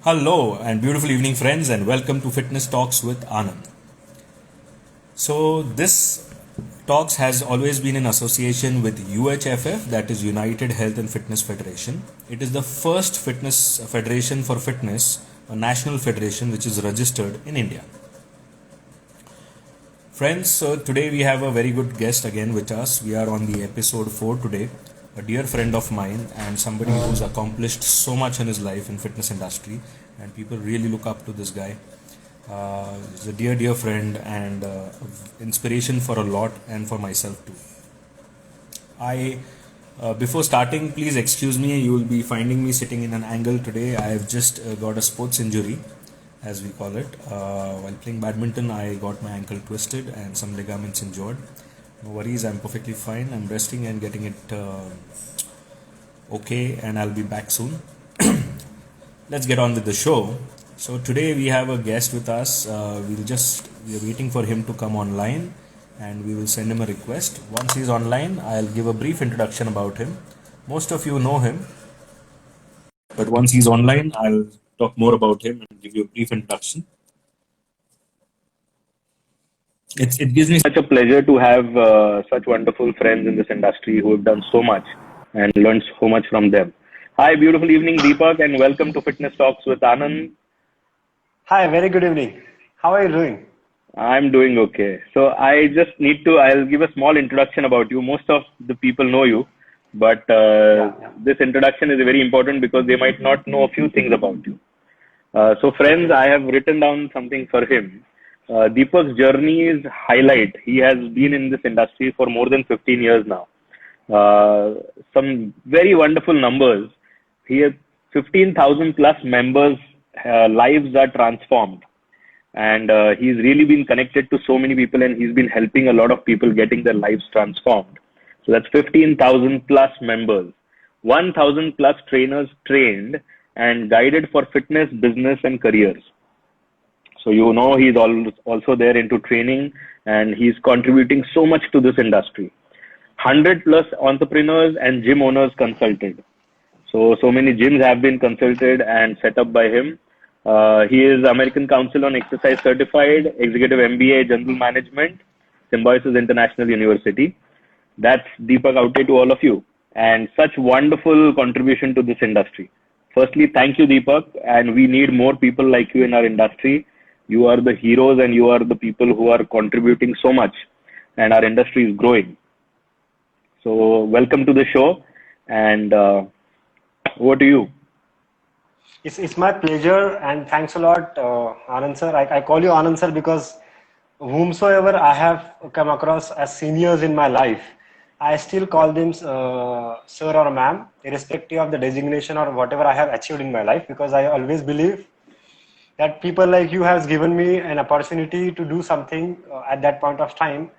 Hello and beautiful evening, friends, and welcome to Fitness Talks with Anand. So, this talks has always been in association with UHFF, that is United Health and Fitness Federation. It is the first fitness federation for fitness, a national federation which is registered in India. Friends, so today we have a very good guest again with us. We are on the episode 4 today. A dear friend of mine and somebody who's accomplished so much in his life in fitness industry, and people really look up to this guy. He's a dear friend and inspiration for a lot and for myself too. I Before starting, please excuse me. You will be finding me sitting in an angle today. I have just got a sports injury, as we call it. While playing badminton, I got my ankle twisted and some ligaments injured. No worries, I'm perfectly fine. I'm resting and getting it okay, and I'll be back soon. Let's get on with the show. So today we have a guest with us. We are waiting for him to come online, and we will send him a request. Once he's online, I'll give a brief introduction about him. Most of you know him, but once he's online, I'll talk more about him and give you a brief introduction. It gives me such a pleasure to have such wonderful friends in this industry who have done so much and learned so much from them. Hi, beautiful evening, Deepak, and welcome to Fitness Talks with Anand. Hi, very good evening. How are you doing? I'm doing okay. So I'll give a small introduction about you. Most of the people know you, but Yeah. this introduction is very important because they might not know a few things about you. So, friends, Okay. I have written down something for him. Deepak's journey is highlight. He has been in this industry for more than 15 years now. Uh, some very wonderful numbers. He has 15,000 plus members. Lives are transformed, and he's really been connected to so many people, and he's been helping a lot of people getting their lives transformed. So that's 15,000 plus members, 1,000 plus trainers trained and guided for fitness, business, and careers. So he's also there into training, and he's contributing so much to this industry. 100 plus entrepreneurs and gym owners consulted. So many gyms have been consulted and set up by him. He is American Council on Exercise certified, Executive MBA General Management, Symbiosis International University. That's Deepak Aute to all of you, and such wonderful contribution to this industry. Firstly, thank you, Deepak, and we need more people like you in our industry. You are the heroes, and you are the people who are contributing so much, and our industry is growing. So, welcome to the show, and over to you. It's my pleasure and thanks a lot, Anand sir. I call you Anand sir because whomsoever I have come across as seniors in my life, I still call them sir or ma'am, irrespective of the designation or whatever I have achieved in my life, because I always believe that people like you has given me an opportunity to do something at that point of time,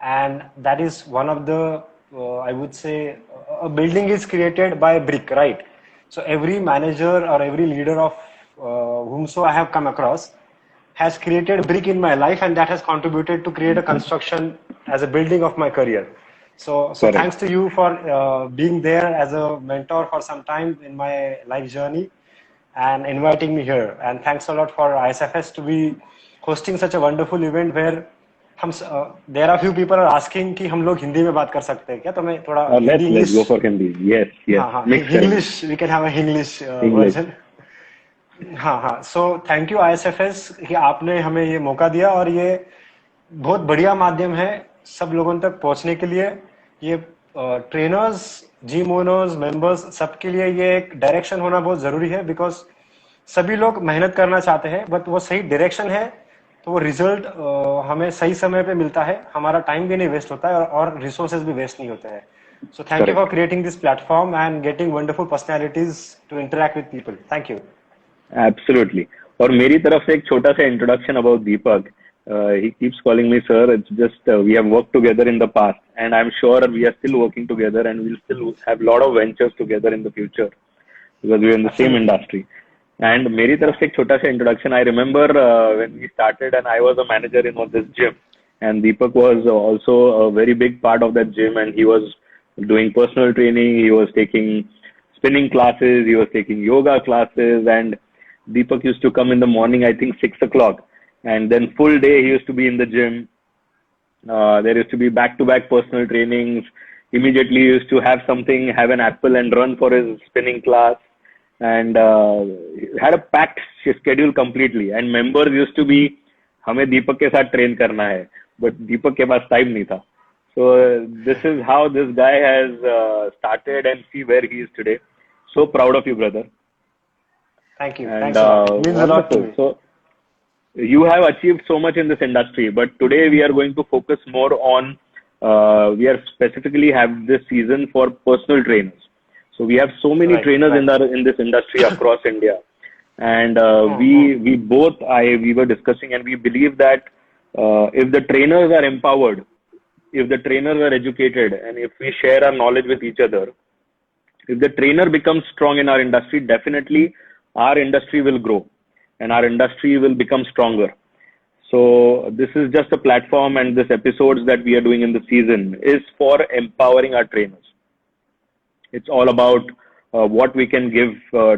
and that is one of the I would say a building is created by brick, right? So every manager or every leader of whomso I have come across has created brick in my life, and that has contributed to create a construction as a building of my career. So Correct. thanks to you for being there as a mentor for some time in my life journey and inviting me here. And thanks a lot for ISFS to be hosting such a wonderful event where there are few people are asking कि हम लोग हिंदी में बात कर सकते हैं क्या, तो मैं थोड़ा Hindi Let's English go for Hindi. Yes, हाँ हाँ mix करेंगे. English we can have a English English. Version. हाँ हाँ, सो थैंक यू आईएसएफएस कि आपने हमें ये मौका दिया, और ये बहुत बढ़िया माध्यम है सब लोगों तक पहुंचने के लिए. ये ट्रेनर्स, जिम ओनर्स, मेंबर्स सबके लिए ये एक डायरेक्शन होना बहुत जरूरी है, बिकॉज सभी लोग मेहनत करना चाहते हैं, बट वो सही डायरेक्शन है तो वो रिजल्ट हमें सही समय पे मिलता है, हमारा टाइम भी नहीं वेस्ट होता है और रिसोर्सेज भी वेस्ट नहीं होते हैं. So thank you for Correct. creating this platform and getting wonderful personalities to interact with people. Thank you. Absolutely. और मेरी तरफ से एक छोटा सा introduction about Deepak. He keeps calling me sir. It's just we have worked together in the past, and I'm sure we are still working together, and we'll still have a lot of ventures together in the future because we're in the same Absolutely. industry. And मेरी तरफ से एक छोटा सा introduction. I remember when we started, and I was a manager in this gym, and Deepak was also a very big part of that gym, and he was doing personal training. He was taking spinning classes. He was taking yoga classes, and Deepak used to come in the morning, I think 6 o'clock, and then full day he used to be in the gym. There used to be back-to-back personal trainings. Immediately he used to have something, have an apple and run for his spinning class, and had a packed schedule completely. And members used to be, हमें दीपक के साथ train करना है, but दीपक के पास time नहीं था. So this is how this guy has started and see where he is today. So proud of you, brother. Thank you. And Thanks a lot. It means a lot to wonderful. me. So you have achieved so much in this industry, but today we are going to focus more on. We are specifically have this season for personal trainers. So we have so many Right, trainers right. in this industry across India, and Mm-hmm. we both we were discussing, and we believe that if the trainers are empowered, if the trainers are educated, and if we share our knowledge with each other, if the trainer becomes strong in our industry, definitely our industry will grow and our industry will become stronger. So this is just a platform, and this episodes that we are doing in the season is for empowering our trainers. It's all about what we can give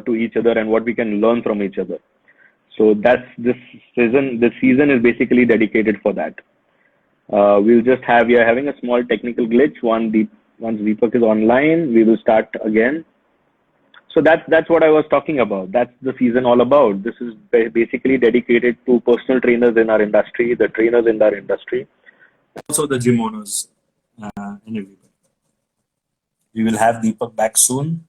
to each other and what we can learn from each other. So that's this season. This season is basically dedicated for that. We are having a small technical glitch. Once Deepak is online, we will start again. So that's what I was talking about. That's the season all about. This is basically dedicated to personal trainers in our industry, the trainers in our industry. Also the gym owners and everybody. We will have Deepak back soon.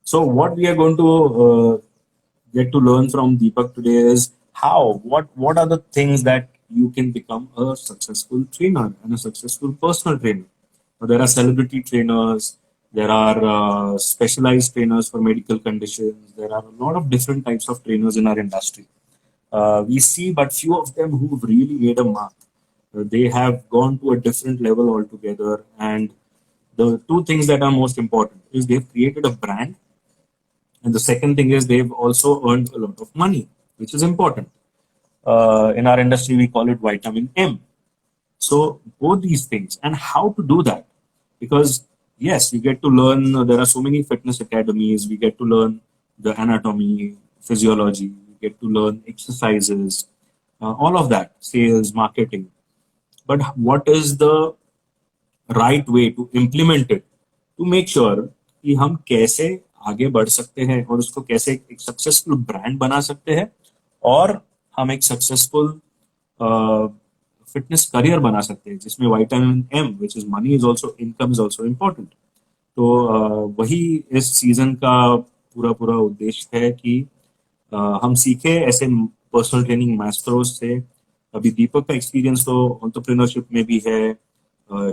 So what we are going to get to learn from Deepak today is what are the things that you can become a successful trainer and a successful personal trainer. There are celebrity trainers, there are specialized trainers for medical conditions, there are a lot of different types of trainers in our industry. We see but few of them who've really made a mark. They have gone to a different level altogether, and the two things that are most important is they've created a brand, and the second thing is they've also earned a lot of money, which is important. In our industry, we call it vitamin M. So both these things and how to do that, because yes, we get to learn. There are so many fitness academies. We get to learn the anatomy, physiology. We get to learn exercises, all of that, sales, marketing. But what is the right way to implement it to make sure कि हम कैसे आगे बढ़ सकते हैं और उसको कैसे एक सक्सेसफुल ब्रांड बना सकते हैं और हम एक सक्सेसफुल फिटनेस करियर बना सकते हैं जिसमें vitamin M which is money is also income is also important. तो वही इस सीजन का पूरा पूरा उद्देश्य है कि हम सीखे ऐसे पर्सनल ट्रेनिंग मास्टरों से. अभी दीपक का एक्सपीरियंस तो एंटरप्रेन्योरशिप में भी है.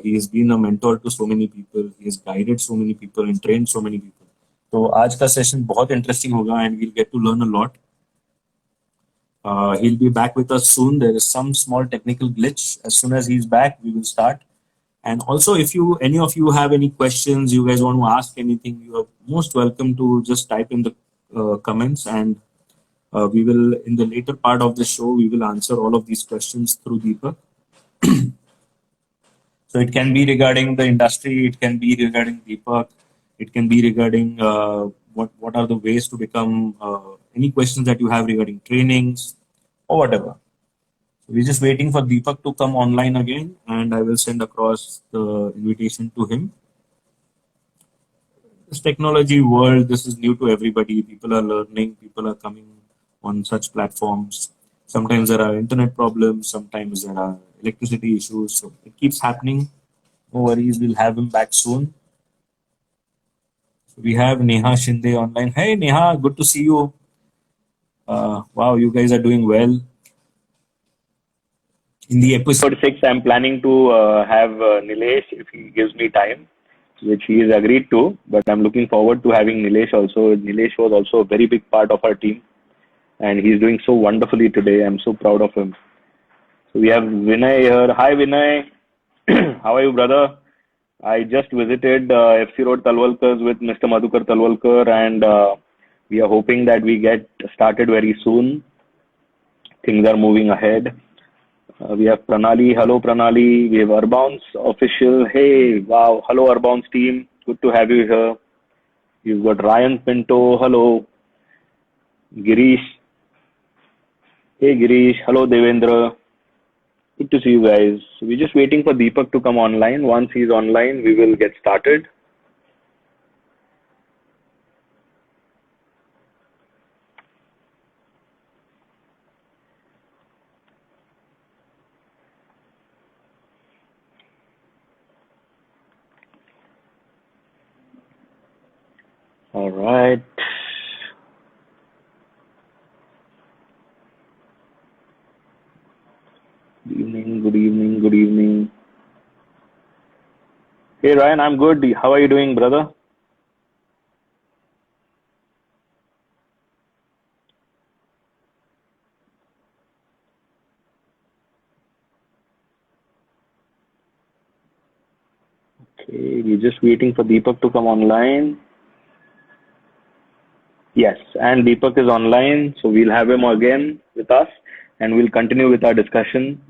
He has been a mentor to so many people. He has guided so many people and trained so many people. तो आज का सेशन बहुत इंटरेस्टिंग होगा and we'll get to learn a lot. He'll be back with us soon. There is some small technical glitch. As soon as he's back, we will start. And also, if any of you have any questions, you guys want to ask anything, you are most welcome to just type in the comments, and we will, in the later part of the show, we will answer all of these questions through Deepak. So it can be regarding the industry, it can be regarding Deepak, it can be regarding what are the ways to become, any questions that you have regarding trainings or whatever. So we're just waiting for Deepak to come online again, and I will send across the invitation to him. This technology world, this is new to everybody. People are learning, people are coming on such platforms. Sometimes there are internet problems, sometimes there are electricity issues. So it keeps happening. No worries, we'll have him back soon. So we have Neha Shinde online. Hey Neha, good to see you. Wow, you guys are doing well. In the episode 6, I'm planning to have Nilesh if he gives me time, which he has agreed to. But I'm looking forward to having Nilesh also. Nilesh was also a very big part of our team, and he's doing so wonderfully today. I'm so proud of him. So we have Vinay here. Hi Vinay, how are you, brother? I just visited FC Road Talwalkar with Mr. Madhukar Talwalkar, and we are hoping that we get started very soon. Things are moving ahead. We have Pranali. Hello Pranali. We have Urbounce official. Hey, wow. Hello Urbounce team. Good to have you here. You've got Ryan Pinto. Hello. Girish. Hey Girish. Hello Devendra. Good to see you guys. We're just waiting for Deepak to come online. Once he's online, we will get started. All right. Good evening, good evening, good evening. Hey Ryan, I'm good. How are you doing, brother? Okay, we're just waiting for Deepak to come online. Yes, and Deepak is online, so we'll have him again with us and we'll continue with our discussion.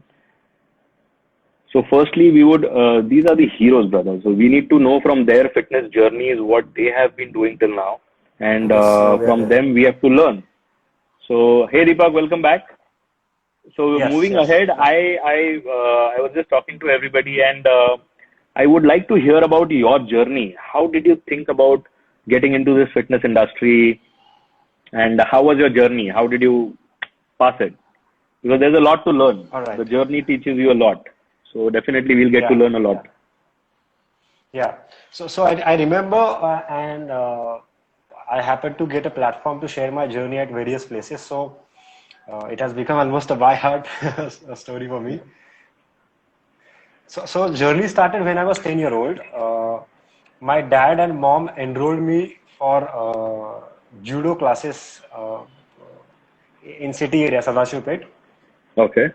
So, firstly, these are the heroes, brother. So, we need to know from their fitness journeys what they have been doing till now, and Yes, we are from there. them we have to learn. So, hey Deepak, welcome back. So, Yes, moving yes. ahead, I was just talking to everybody, and I would like to hear about your journey. How did you think about getting into this fitness industry? And how was your journey? How did you pass it? Because there's a lot to learn. All right. The journey teaches you a lot. So definitely we'll get to Yeah, learn a yeah, lot. yeah. So I remember, and I happened to get a platform to share my journey at various places. So it has become almost a by heart a story for me. So journey started when I was 10-year-old. My dad and mom enrolled me for judo classes in city area, Sadashivpet. Okay.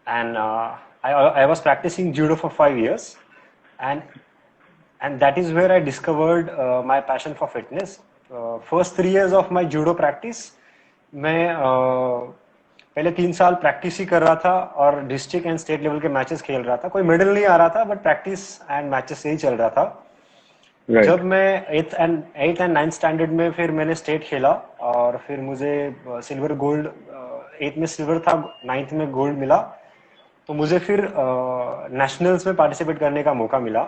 And I was practicing judo for 5 years, and that is where I discovered my passion for fitness. First 3 years of my judo practice, मैं पहले 3 साल practice ही कर रहा था और district and state level के matches खेल रहा था. कोई मेडल नहीं आ रहा था, बट प्रैक्टिस एंड मैचेस से ही चल रहा था. Right. जब मैं एट्थ एंड नाइन्थ स्टैंडर्ड में फिर मैंने स्टेट खेला, और फिर मुझे सिल्वर गोल्ड, एट्थ में सिल्वर था, नाइन्थ में गोल्ड मिला. तो मुझे फिर नेशनल्स में पार्टिसिपेट करने का मौका मिला.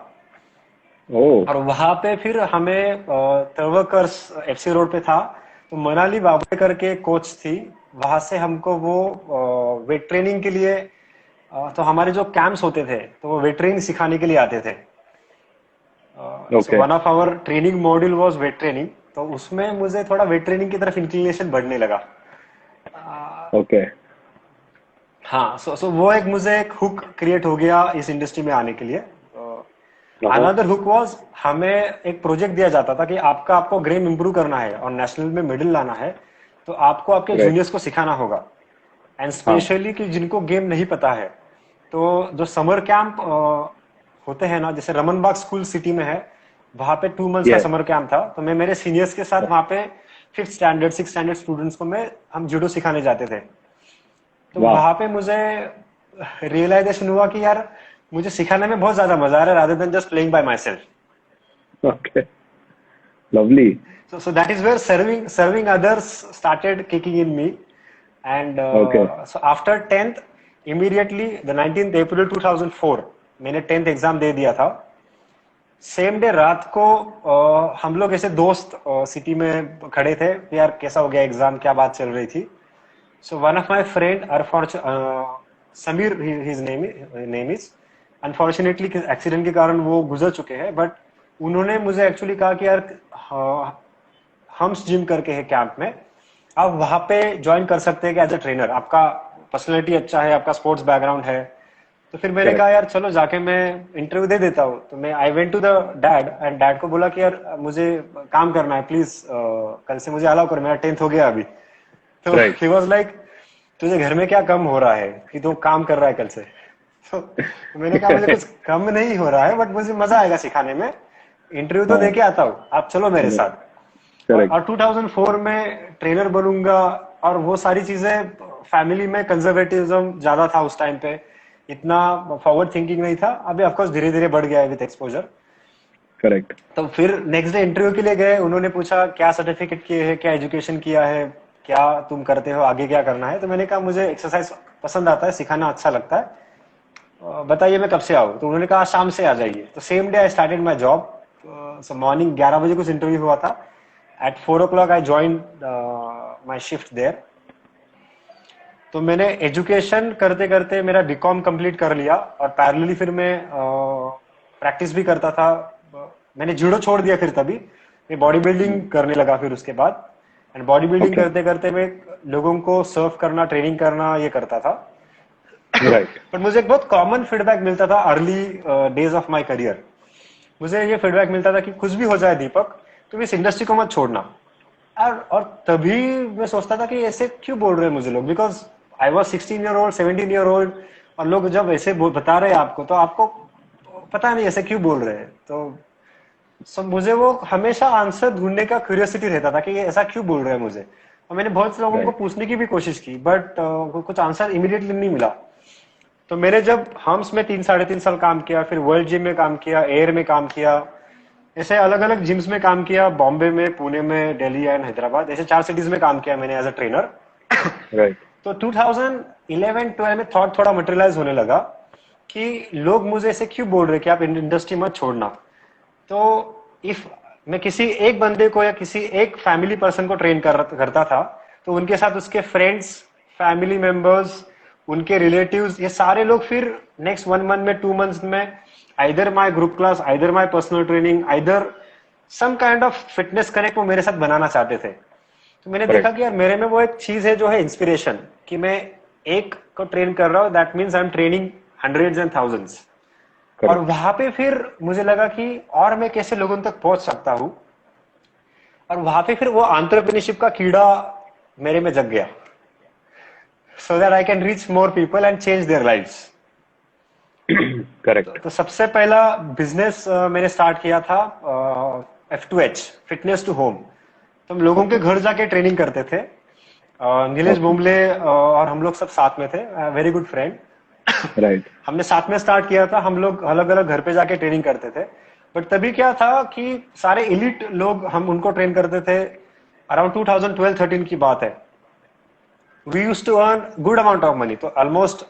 Oh. और वहां पे फिर हमें तवकर्स एफसी रोड पे था, तो मनाली बाबेकर के कोच थी. वहां से हमको वो वेट ट्रेनिंग के लिए, तो हमारे जो कैंप्स होते थे तो वो वेट ट्रेनिंग सिखाने के लिए आते थे. So Okay. One of our training module was weight training. तो उसमें मुझे थोड़ा वेट ट्रेनिंग की तरफ इंक्लिनेशन बढ़ने लगा. Okay. हाँ, सो वो एक मुझे एक हुक क्रिएट हो गया इस इंडस्ट्री में आने के लिए. Uh-huh. अनदर हुक वाज, हमें एक प्रोजेक्ट दिया जाता था कि आपको गेम इंप्रूव करना है और नेशनल में मेडल लाना है, तो आपको आपके Right. जूनियर्स को सिखाना होगा. एंड हाँ. स्पेशली कि जिनको गेम नहीं पता है, तो जो समर कैंप होते हैं ना, जैसे रमनबाग स्कूल सिटी में है, वहां पे 2 मंथ्स का Yes. समर कैंप था. तो मैं मेरे सीनियर्स के साथ वहां पे fifth standard six standard students को हम जूडो सिखाने जाते थे. तो Wow. वहां पे मुझे रियलाइजेशन हुआ कि यार मुझे सिखाने में बहुत ज्यादा मजा आ रहा है, rather than just playing by my self. Okay. Lovely. So that is where serving others started kicking in me. And Okay. so after 10th, immediately the 19th April 2004, मैंने 10th एग्जाम दे दिया था. सेम डे रात को हम लोग ऐसे दोस्त city में खड़े थे, यार कैसा हो गया एग्जाम, क्या बात चल रही थी. So one of my friend, Samir, his name is, unfortunately accident के कारण वो गुजर चुके हैं, बट उन्होंने मुझे एक्चुअली कहा कि यार हम्स जिम करके है कैंप में, आप वहां पे ज्वाइन कर सकते हैं कि एज अ ट्रेनर, आपका पर्सनैलिटी अच्छा है, आपका स्पोर्ट्स बैकग्राउंड है. तो फिर मैंने कहा Correct. यार चलो जाके मैं इंटरव्यू दे देता हूँ. तो मैं I went to the dad, and dad को बोला कि यार मुझे काम करना है, प्लीज कल से मुझे अलाउ करो, मेरा 10th हो गया अभी. तो Right. ही वाज लाइक, तुझे घर में क्या कम हो रहा है कि तू काम कर रहा है कल से. तो मैंने कहा मुझे कुछ कम नहीं हो रहा है, बट मुझे मजा आएगा सिखाने में, इंटरव्यू तो दे हाँ. के आता हूँ, आप चलो मेरे साथ. Correct. और 2004 में ट्रेनर बनूंगा, और वो सारी चीजें, फैमिली में कंजर्वेटिज्म ज्यादा था उस टाइम पे, इतना फॉरवर्ड थिंकिंग नहीं था. अभी ऑफकोर्स धीरे धीरे बढ़ गया है विद एक्सपोजर. करेक्ट. तो फिर नेक्स्ट डे इंटरव्यू के लिए गए, उन्होंने पूछा क्या सर्टिफिकेट किए है, क्या एजुकेशन किया है, क्या तुम करते हो, आगे क्या करना है. तो मैंने कहा मुझे एक्सरसाइज पसंद आता है, सिखाना अच्छा लगता है, बताइए मैं कब से आऊँ. तो उन्होंने कहा शाम से आ जाइए. तो same day I started my job. So morning 11 बजे कुछ इंटरव्यू हुआ था. At 4 o'clock I join my shift there. तो मैंने एजुकेशन करते करते मेरा बीकॉम कंप्लीट कर लिया और पैरेलली फिर मैं प्रैक्टिस भी करता था. मैंने जूडो छोड़ दिया फिर तभी मैं बॉडी बिल्डिंग करने लगा फिर उसके बाद. And body building Okay. करते करते मैं लोगों को सर्व करना, ट्रेनिंग करना ये करता था. Right. बट मुझे एक बहुत कॉमन फीडबैक मिलता था early days of my career. मुझे ये फीडबैक मिलता था कि कुछ भी हो जाए दीपक, तुम इस इंडस्ट्री को मत छोड़ना. और तभी मैं सोचता था कि ऐसे क्यों बोल रहे हैं मुझे लोग, because I was 16 year old 17 year old. और लोग जब ऐसे बता रहे हैं आपको, तो आपको पता नहीं ऐसे क्यों बोल रहे हैं. तो मुझे वो हमेशा आंसर ढूंढने का क्यूरियोसिटी रहता था कि ये ऐसा क्यों बोल रहे हैं मुझे. और मैंने बहुत से लोगों को Right. पूछने की भी कोशिश की, बट कुछ आंसर इमीडिएटली नहीं मिला. तो मैंने जब हम्स में 3 साढ़े 3 साल काम किया, फिर वर्ल्ड जिम में काम किया, एयर में काम किया, ऐसे अलग अलग जिम्स में काम किया, बॉम्बे में, पुणे में, दिल्ली एंड हैदराबाद, ऐसे 4 सिटीज में काम किया मैंने एज अ ट्रेनर. Right. तो 2011-12 में थॉट थोड़ा मटेरियलाइज होने लगा कि लोग मुझे ऐसे क्यों बोल रहे कि आप इंडस्ट्री मत छोड़ना. तो इफ मैं किसी एक बंदे को या किसी एक फैमिली पर्सन को ट्रेन करता था, तो उनके साथ उसके फ्रेंड्स, फैमिली मेंबर्स, उनके रिलेटिव्स, ये सारे लोग फिर नेक्स्ट 1 month में 2 months में either my group class, either my personal training, either some kind of fitness connect वो मेरे साथ बनाना चाहते थे. तो मैंने Correct. देखा कि यार मेरे में वो एक चीज है जो है इंस्पिरेशन, कि मैं एक को ट्रेन कर रहा हूँ, that means I am training hundreds and thousands. और Correct. वहां पे फिर मुझे लगा कि और मैं कैसे लोगों तक पहुंच सकता हूं. और वहां पे फिर वो एंटरप्रेन्योरशिप का कीड़ा मेरे में जग गया, so that I can reach more people and change their lives. Correct. तो सबसे पहला बिजनेस मैंने स्टार्ट किया था F2H, फिटनेस टू होम. तो हम लोगों के घर जाके ट्रेनिंग करते थे. नीलेश Okay. बोमले और हम लोग सब साथ में थे, वेरी गुड फ्रेंड. Right. हमने साथ में स्टार्ट किया था, हम लोग अलग अलग घर पे जाके ट्रेनिंग करते थे. बट तभी क्या था कि सारे इलीट लोग, हम उनको ट्रेन करते थे. अराउंड 2012-13 की बात है. We used to earn good amount of money. तो ऑलमोस्ट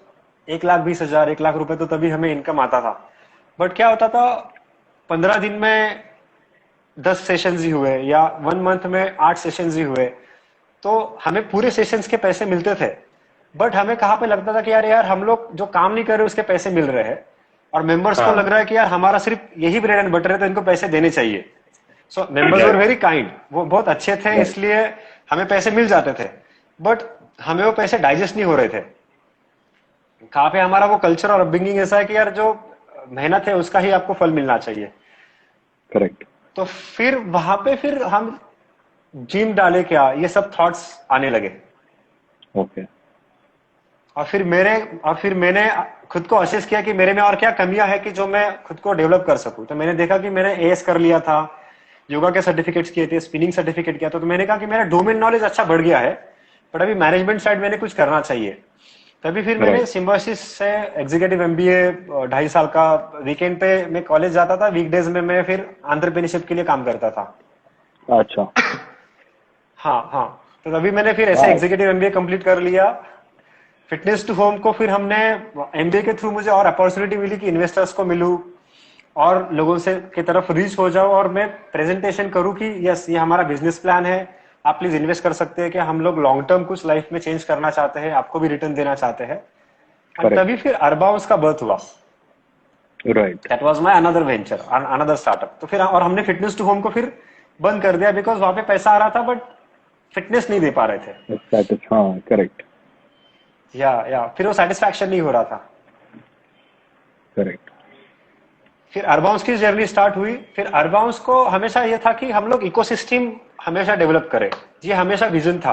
1,20,000 1,00,000 रुपए तो तभी हमें इनकम आता था. बट क्या होता था, 15 दिन में 10 सेशंस ही हुए या 1 month में 8 सेशंस ही हुए, तो हमें पूरे सेशंस के पैसे मिलते थे. बट हमें कहाँ पे लगता था कि यार हम लोग जो काम नहीं कर रहे उसके पैसे मिल रहे हैं, और मेंबर्स को हाँ. लग रहा है कि यार हमारा सिर्फ यही ब्रेड एंड बटर है, तो इनको पैसे देने चाहिए. So members were very kind, वो बहुत अच्छे थे, इसलिए हमें पैसे मिल जाते थे. बट हमें वो पैसे डाइजेस्ट नहीं हो रहे थे. कहाँ पे हमारा वो कल्चर और अपब्रिंगिंग ऐसा है कि यार जो मेहनत है उसका ही आपको फल मिलना चाहिए. Correct. तो फिर वहां पे फिर हम जिम डाले क्या, ये सब थॉट्स आने लगे. Okay. और फिर मैंने खुद को असेस किया कि मेरे में और क्या कमियां है कि जो मैं खुद को डेवलप कर सकूं. तो मैंने देखा कि मैंने एएस कर लिया था, योगा के सर्टिफिकेट्स किए थे, स्पिनिंग सर्टिफिकेट किया था. तो मैंने कहा कि मेरा डोमेन नॉलेज अच्छा बढ़ गया है, बट अभी मैनेजमेंट साइड मैंने कुछ करना चाहिए. तभी फिर मैंने Right. सिम्बायोसिस से एग्जीक्यूटिव एमबीए 2.5 साल का, वीकेंड पे मैं कॉलेज जाता था, वीकडेज में मैं फिर एंटरप्रेन्योरशिप के लिए काम करता था. अच्छा. हाँ. तो तभी मैंने फिर ऐसे Wow. एग्जीक्यूटिव एमबीए कंप्लीट कर लिया. फिटनेस टू होम को फिर हमने एमबीए के थ्रू मुझे और अपॉर्चुनिटी मिली कि इन्वेस्टर्स को मिलूं और लोगों से की तरफ रीच हो जाओ, और मैं प्रेजेंटेशन करूं कि यस ये हमारा बिजनेस प्लान है, आप प्लीज इन्वेस्ट कर सकते हैं कि हम लोग लॉन्ग टर्म कुछ लाइफ में चेंज करना चाहते हैं, आपको भी रिटर्न देना चाहते हैं. और Correct. तभी फिर अरबाउंस का बर्थ हुआ. Right. That was my another venture, another startup. तो फिर और हमने फिटनेस टू होम को फिर बंद कर दिया, बिकॉज वहां पे पैसा आ रहा था बट फिटनेस नहीं दे पा रहे थे. That is, हाँ, correct. या फिर वो सेटिस्फैक्शन नहीं हो रहा था. Correct. फिर अरबाउंस की जर्नी स्टार्ट हुई. फिर अरबाउंस को हमेशा ये था कि हम लोग इकोसिस्टम हमेशा डेवलप करें, ये हमेशा विजन था.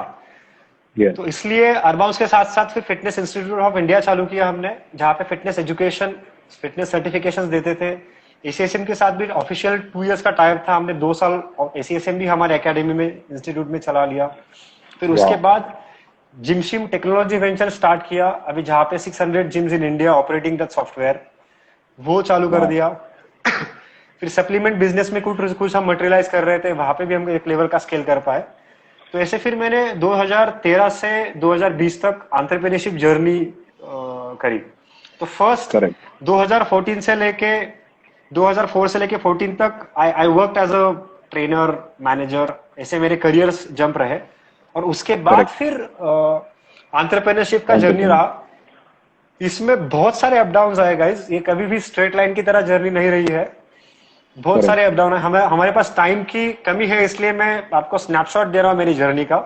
Yes. तो इसलिए अरबाउंस के साथ साथ फिर फिटनेस इंस्टीट्यूट ऑफ इंडिया चालू किया हमने, जहाँ पे फिटनेस एजुकेशन, फिटनेस सर्टिफिकेशंस देते थे. एसीएसएम के साथ भी ऑफिशियल 2 years का टाइप था. हमने 2 साल एसीएसएम भी हमारे एकेडमी में, इंस्टीट्यूट में चला लिया. फिर उसके Wow. बाद जिमशिम टेक्नोलॉजी वेंचर स्टार्ट किया, अभी जहाँ पे 600 gyms in India operating that software, वो चालू कर Wow. दिया. फिर सप्लीमेंट बिजनेस में कुछ कुछ हम मटेरियलाइज कर रहे थे, वहां पे भी हम एक लेवल का स्केल कर पाए। तो ऐसे फिर मैंने 2013 से 2020 तक एंटरप्रेन्योरशिप जर्नी करी। तो फर्स्ट करेक्ट 2014 से लेके 2004 से लेके 14 तक I work as a trainer manager, ऐसे मेरे करियर्स जंप रहे। और उसके बाद Correct. फिर एंटरप्रेन्योरशिप का जर्नी रहा। इसमें बहुत सारे अप डाउन आए गाइस, ये कभी भी स्ट्रेट लाइन की तरह जर्नी नहीं रही है, बहुत Correct. सारे अप डाउन है। हमारे पास टाइम की कमी है, इसलिए मैं आपको स्नैपशॉट दे रहा हूँ मेरी जर्नी का।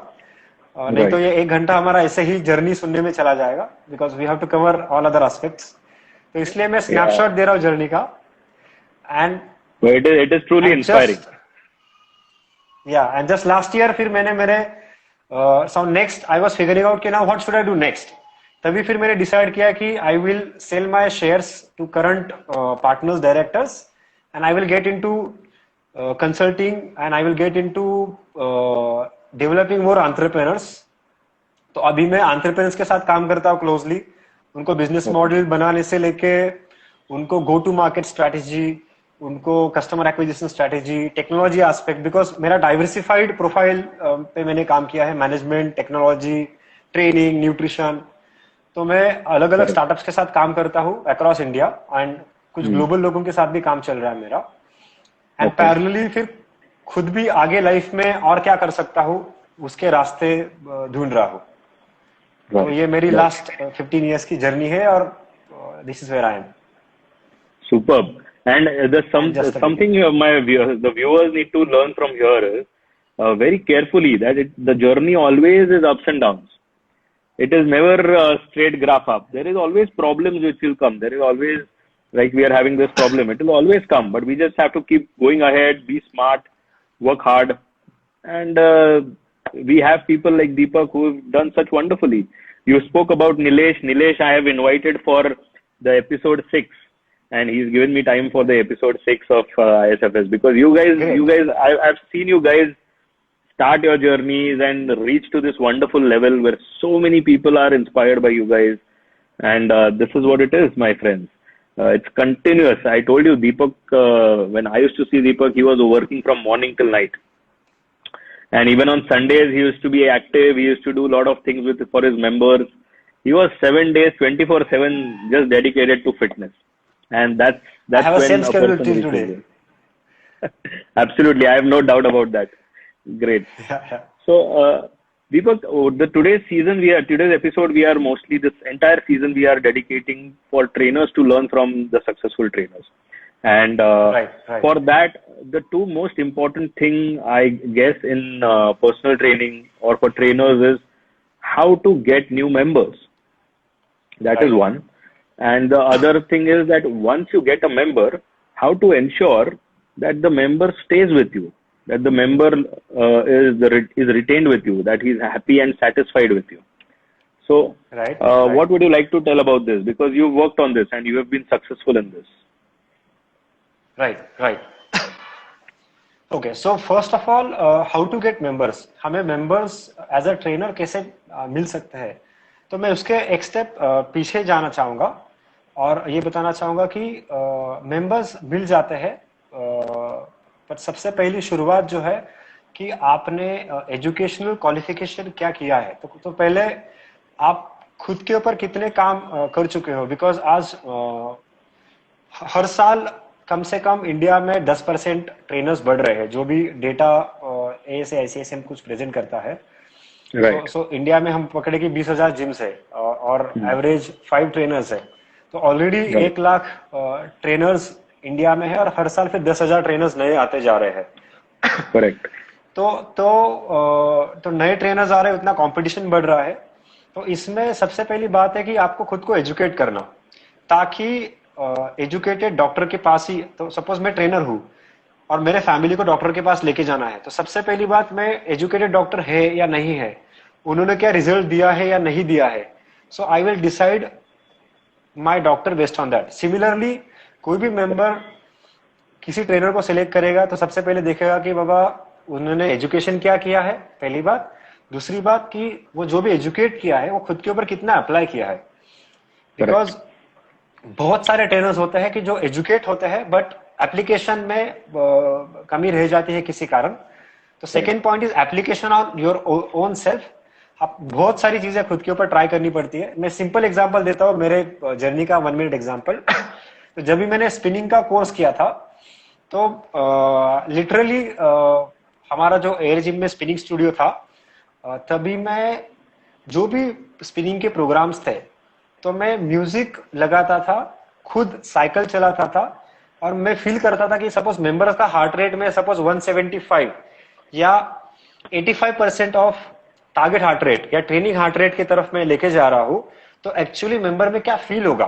नहीं तो Right. ये 1 घंटा हमारा ऐसे ही जर्नी सुनने में चला जाएगा, because we have to cover all other aspects. तो इसलिए मैं स्नैपशॉट दे रहा हूँ जर्नी का। And But it is truly inspiring. And just last year फिर मैंने मेरे so next I was figuring out कि now what should I do next. तभी फिर मैंने डिसाइड किया कि I will sell my shares to current partners directors and I will get into consulting and I will get into developing more entrepreneurs. तो अभी मैं entrepreneurs के साथ काम करता हूँ क्लोजली, उनको बिजनेस मॉडल बनाने से लेके उनको गो टू मार्केट स्ट्रैटेजी, उनको customer acquisition strategy, technology aspect, because मेरा डाइवर्सिफाइड प्रोफाइल पे मैंने काम किया है, मैनेजमेंट, टेक्नोलॉजी, ट्रेनिंग, न्यूट्रिशन। तो मैं अलग अलग स्टार्टअप्स के साथ काम करता हूँ अक्रॉस इंडिया एंड कुछ ग्लोबल लोगों के साथ भी काम चल रहा है मेरा। एंड पैरेलली फिर खुद भी आगे लाइफ में और क्या कर सकता हूँ उसके रास्ते ढूंढ रहा हूँ। तो ये मेरी लास्ट 15 years की जर्नी है और this is where I am. Superb. And something the viewers need to learn from here is very carefully that the journey always is ups and downs. It is never a straight graph up. There is always problems which will come. There is always, like we are having this problem. It will always come, but we just have to keep going ahead, be smart, work hard. And we have people like Deepak who have done such wonderfully. You spoke about Nilesh. Nilesh, I have invited for the episode 6. And he's given me time for the episode 6 of ISFS because you guys, I've seen you guys start your journeys and reach to this wonderful level where so many people are inspired by you guys. And this is what it is, my friends. It's continuous. I told you, Deepak, when I used to see Deepak, he was working from morning till night. And even on Sundays, he used to be active. He used to do a lot of things for his members. He was 7 days, 24/7, just dedicated to fitness. And that's I have when a same a schedule person till reaches today. it. Absolutely, I have no doubt about that. Great. So, Deepak, today's episode, we are mostly, this entire season, we are dedicating for trainers to learn from the successful trainers. And Right. for that, the two most important thing, I guess, in personal training or for trainers is how to get new members. That is one. And the other thing is that once you get a member, how to ensure that the member stays with you, that the member is retained with you, that he's happy and satisfied with you. So, Right. What would you like to tell about this? Because you've worked on this and you have been successful in this. Right. Okay, so first of all, how to get members? हमें members as a trainer कैसे मिल सकते हैं? तो मैं उसके एक step पीछे जाना चाहूँगा और ये बताना चाहूँगा कि मेंबर्स मिल जाते हैं, पर सबसे पहली शुरुआत जो है कि आपने एजुकेशनल क्वालिफिकेशन क्या किया है। तो पहले आप खुद के ऊपर कितने काम कर चुके हो, बिकॉज आज हर साल कम से कम इंडिया में 10% ट्रेनर्स बढ़ रहे हैं, जो भी डेटा ASA-ICSM कुछ प्रेजेंट करता है। Right. So इंडिया में हम पकड़े कि 20,000 जिम्स है और एवरेज 5 ट्रेनर्स है, तो ऑलरेडी 1 लाख ट्रेनर्स इंडिया में है और हर साल फिर 10,000 ट्रेनर्स नए आते जा रहे हैं। Correct. तो नए ट्रेनर्स आ रहे हैं, उतना कंपटीशन बढ़ रहा है। तो इसमें सबसे पहली बात है कि आपको खुद को एजुकेट करना, ताकि एजुकेटेड डॉक्टर के पास ही, तो सपोज मैं ट्रेनर हूँ और मेरे फैमिली को डॉक्टर के पास लेके जाना है, तो सबसे पहली बात मैं एजुकेटेड डॉक्टर है या नहीं है, उन्होंने क्या रिजल्ट दिया है या नहीं दिया है। So I will decide my doctor based on that. Similarly कोई भी मेंबर किसी ट्रेनर को सिलेक्ट करेगा तो सबसे पहले देखेगा कि बाबा उन्होंने एजुकेशन क्या किया है, पहली बात। दूसरी बात कि वो जो भी एजुकेट किया है वो खुद के ऊपर कितना अप्लाई किया है। बिकॉज बहुत सारे ट्रेनर्स होते हैं कि जो एजुकेट होते हैं बट एप्लीकेशन में कमी रह जाती है किसी कारण। तो second point is application on your own self. आप बहुत सारी चीजें खुद के ऊपर ट्राई करनी पड़ती है। मैं सिंपल एग्जांपल देता हूँ, मेरे जर्नी का 1 मिनट एग्जांपल। तो जब भी मैंने स्पिनिंग का कोर्स किया था, तो लिटरली हमारा जो एयर जिम में स्पिनिंग स्टूडियो था, तभी मैं जो भी स्पिनिंग के प्रोग्राम्स थे, तो मैं म्यूजिक लगाता था, खुद साइकिल चलाता था, और मैं फील करता था कि सपोज मेंबर्स का हार्ट रेट में सपोज 175 या 85% ऑफ टारगेट हार्ट रेट या ट्रेनिंग हार्ट रेट की तरफ मैं लेके जा रहा हूं, तो एक्चुअली मेंबर में क्या फील होगा।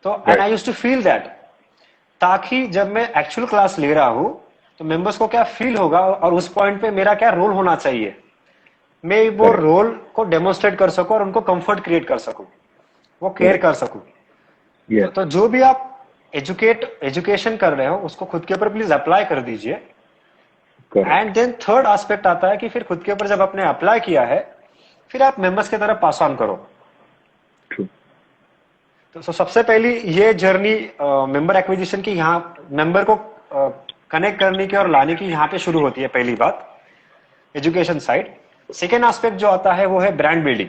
तो and I used to feel that, ताकि जब मैं एक्चुअल क्लास ले रहा हूं तो मेंबर्स को क्या फील होगा और उस पॉइंट पे मेरा क्या रोल होना चाहिए, मैं वो रोल को डेमोन्स्ट्रेट कर सकूं और उनको कंफर्ट क्रिएट कर सकूं, वो केयर कर सकूं। तो जो भी आप एजुकेशन कर रहे हो उसको खुद के ऊपर प्लीज अप्लाई कर दीजिए। एंड देन थर्ड एस्पेक्ट आता है कि फिर खुद के ऊपर जब आपने अप्लाई किया है, फिर आप मेंबर्स की तरफ पास ऑन करो। तो सबसे पहली ये जर्नी मेंबर एक्विजिशन की, यहाँ मेंबर को कनेक्ट करने की और लाने की यहाँ पे शुरू होती है, पहली बात एजुकेशन साइड। सेकेंड एस्पेक्ट जो आता है वो है ब्रांड बिल्डिंग।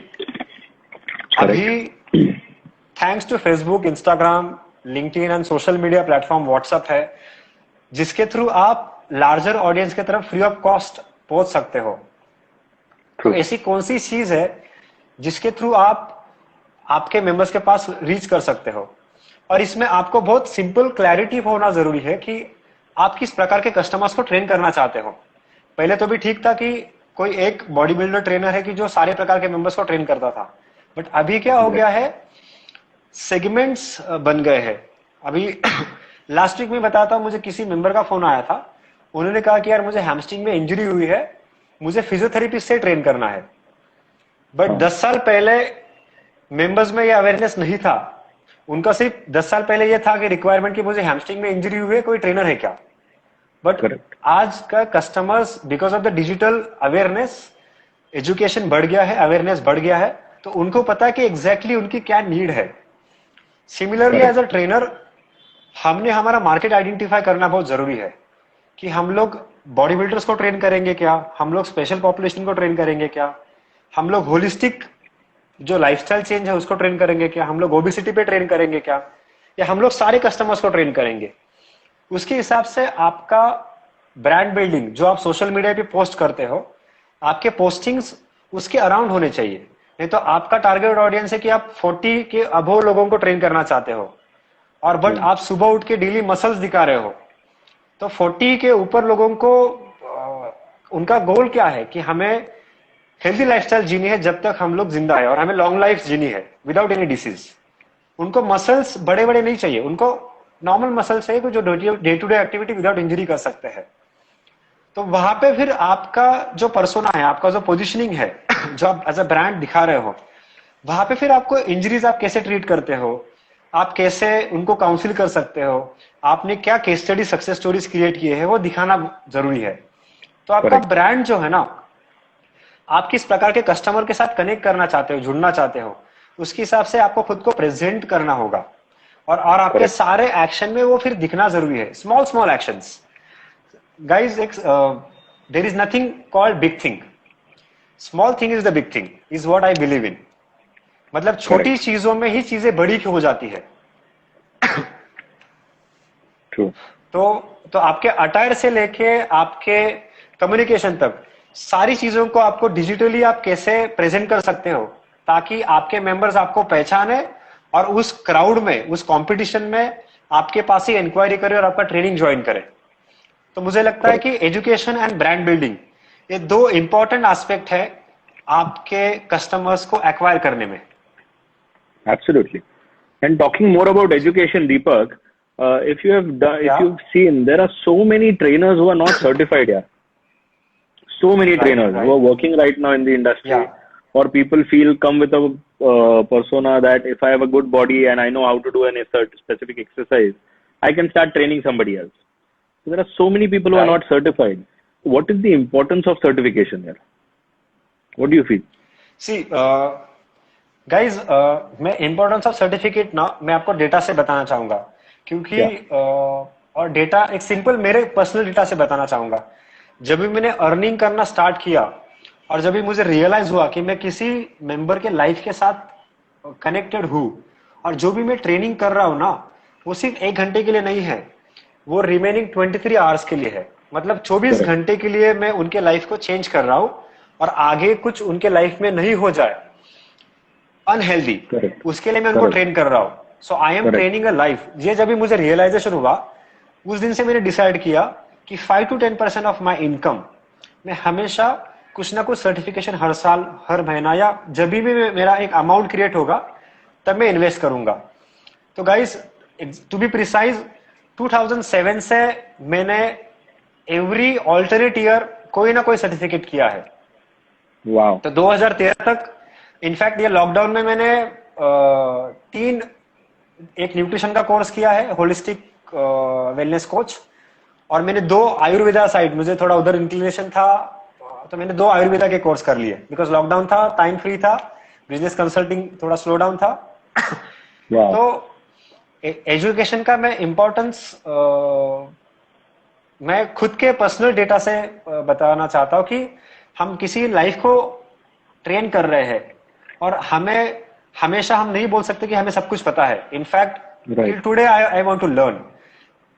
अभी thanks to Facebook, Instagram, LinkedIn and social media platform WhatsApp है, जिसके थ्रू आप लार्जर ऑडियंस की तरफ फ्री ऑफ कॉस्ट पहुंच सकते हो। तो ऐसी कौन सी चीज है जिसके थ्रू आप आपके मेंबर्स के पास रीच कर सकते हो। और इसमें आपको बहुत सिंपल क्लैरिटी होना जरूरी है कि आप किस प्रकार के कस्टमर्स को ट्रेन करना चाहते हो। पहले तो भी ठीक था कि कोई एक बॉडी बिल्डर ट्रेनर है कि जो सारे प्रकार के मेंबर्स को ट्रेन करता था, बट अभी क्या हो गया है, सेगमेंट्स बन गए हैं। अभी लास्ट वीक में बताता हूं, मुझे किसी मेंबर का फोन आया था, उन्होंने कहा कि यार मुझे हैमस्ट्रिंग में इंजरी हुई है, मुझे फिजियोथेरेपिस्ट से ट्रेन करना है। बट 10 साल पहले मेंबर्स में ये अवेयरनेस नहीं था, उनका सिर्फ 10 साल पहले ये था कि रिक्वायरमेंट की मुझे हैमस्ट्रिंग में इंजरी हुई है, कोई ट्रेनर है क्या। बट आज का customers because of the digital awareness, education बढ़ गया है, अवेयरनेस बढ़ गया है, तो उनको पता है कि एग्जैक्टली उनकी क्या नीड है। सिमिलरली एज अ ट्रेनर हमने हमारा मार्केट आइडेंटिफाई करना बहुत जरूरी है कि हम लोग बॉडी बिल्डर्स को ट्रेन करेंगे क्या, हम लोग स्पेशल पॉपुलेशन को ट्रेन करेंगे क्या, हम लोग होलिस्टिक जो लाइफस्टाइल चेंज है उसको ट्रेन करेंगे क्या, हम लोग ओबेसिटी पे ट्रेन करेंगे क्या, या हम लोग सारे कस्टमर्स को ट्रेन करेंगे। उसके हिसाब से आपका ब्रांड बिल्डिंग जो आप सोशल मीडिया पे पोस्ट करते हो, आपके पोस्टिंग्स उसके अराउंड होने चाहिए। नहीं तो आपका टारगेट ऑडियंस है कि आप 40 के अबव लोगों को ट्रेन करना चाहते हो, और बट आप सुबह उठ के डेली मसल्स दिखा रहे हो, तो 40 के ऊपर लोगों को उनका गोल क्या है कि हमें हेल्दी लाइफस्टाइल जीनी है जब तक हम लोग जिंदा है, और हमें लॉन्ग लाइफ जीनी है विदाउट एनी डिसीज। उनको मसल्स बड़े बड़े नहीं चाहिए, उनको नॉर्मल मसल्स चाहिए जो day to day activity without injury कर सकते हैं। तो वहां पे फिर आपका जो पर्सोना है, आपका जो पोजिशनिंग है, जो आप एज अ ब्रांड दिखा रहे हो, वहां पे फिर आपको इंजरीज आप कैसे ट्रीट करते हो, आप कैसे उनको काउंसिल कर सकते हो, आपने क्या case study success stories create किए हैं, वो दिखाना जरूरी है। तो आपका ब्रांड जो है ना, आप किस प्रकार के कस्टमर के साथ कनेक्ट करना चाहते हो, जुड़ना चाहते हो, उसके हिसाब से आपको खुद को प्रेजेंट करना होगा। और आपके सारे एक्शन में वो फिर दिखना जरूरी है। Small small actions guys, there is nothing called big thing, small thing is the big thing, is what I believe in. मतलब छोटी चीजों में ही चीजें बड़ी हो जाती है। True. तो आपके अटायर से लेके आपके कम्युनिकेशन तक सारी चीजों को आपको डिजिटली आप कैसे प्रेजेंट कर सकते हो, ताकि आपके मेंबर्स आपको पहचाने और उस क्राउड में, उस कंपटीशन में आपके पास ही इंक्वायरी करे और आपका ट्रेनिंग ज्वाइन करे। तो मुझे लगता है कि एजुकेशन एंड ब्रांड बिल्डिंग, ये दो इंपॉर्टेंट एस्पेक्ट है आपके कस्टमर्स को एक्वायर करने में। Absolutely. And talking more about education, Deepak, if you've seen, there are so many trainers who are not certified. Yeah, so many trainers who are working right now in the industry, or people come with a persona that if I have a good body and I know how to do a specific exercise, I can start training somebody else. So there are so many people who are not certified. What is the importance of certification here? What do you feel? See, guys, मैं importance of certificate ना मैं आपको data से बताना चाहूंगा, क्योंकि और data एक सिंपल मेरे पर्सनल डेटा से बताना चाहूंगा। जब भी मैंने अर्निंग करना स्टार्ट किया और जब भी मुझे रियलाइज हुआ कि मैं किसी मेंबर के लाइफ के साथ कनेक्टेड हूँ और जो भी मैं ट्रेनिंग कर रहा हूँ ना, वो सिर्फ 1 घंटे के लिए नहीं है, वो रिमेनिंग 23 आवर्स के लिए है। मतलब 24 Correct. घंटे के लिए मैं उनके लाइफ को चेंज कर रहा हूँ और आगे कुछ उनके लाइफ में नहीं हो जाए अनहेल्दी, Correct. उसके लिए मैं उनको Correct. ट्रेन कर रहा हूँ। So I am Correct. Training a life. ये जब भी मुझे रियलाइजेशन हुआ, उस दिन से मैंने डिसाइड किया कि 5 to 10% ऑफ माई इनकम मैं हमेशा कुछ ना कुछ सर्टिफिकेशन हर साल, हर महीना या जब भी मेरा एक अमाउंट क्रिएट होगा तब मैं इन्वेस्ट करूंगा। तो गाइस, टू बी प्रिसाइज, 2007 से मैंने एवरी ऑल्टरनेट ईयर कोई ना कोई सर्टिफिकेट किया है। Wow. तो 2013 तक, इनफैक्ट ये लॉकडाउन में मैंने 3, एक न्यूट्रिशन का कोर्स किया है, होलिस्टिक वेलनेस कोच, और मैंने 2 आयुर्वेदा साइड, मुझे थोड़ा उधर इंक्लिनेशन था, तो मैंने 2 आयुर्वेदा के कोर्स कर लिए बिकॉज लॉकडाउन था, टाइम फ्री था, बिजनेस कंसल्टिंग थोड़ा स्लो डाउन था। Wow. तो एजुकेशन का मैं इम्पोर्टेंस मैं खुद के पर्सनल डेटा से बताना चाहता हूँ कि हम किसी लाइफ को ट्रेन कर रहे हैं और हमें हमेशा हम नहीं बोल सकते कि हमें सब कुछ पता है। In fact Right. Till today I want to learn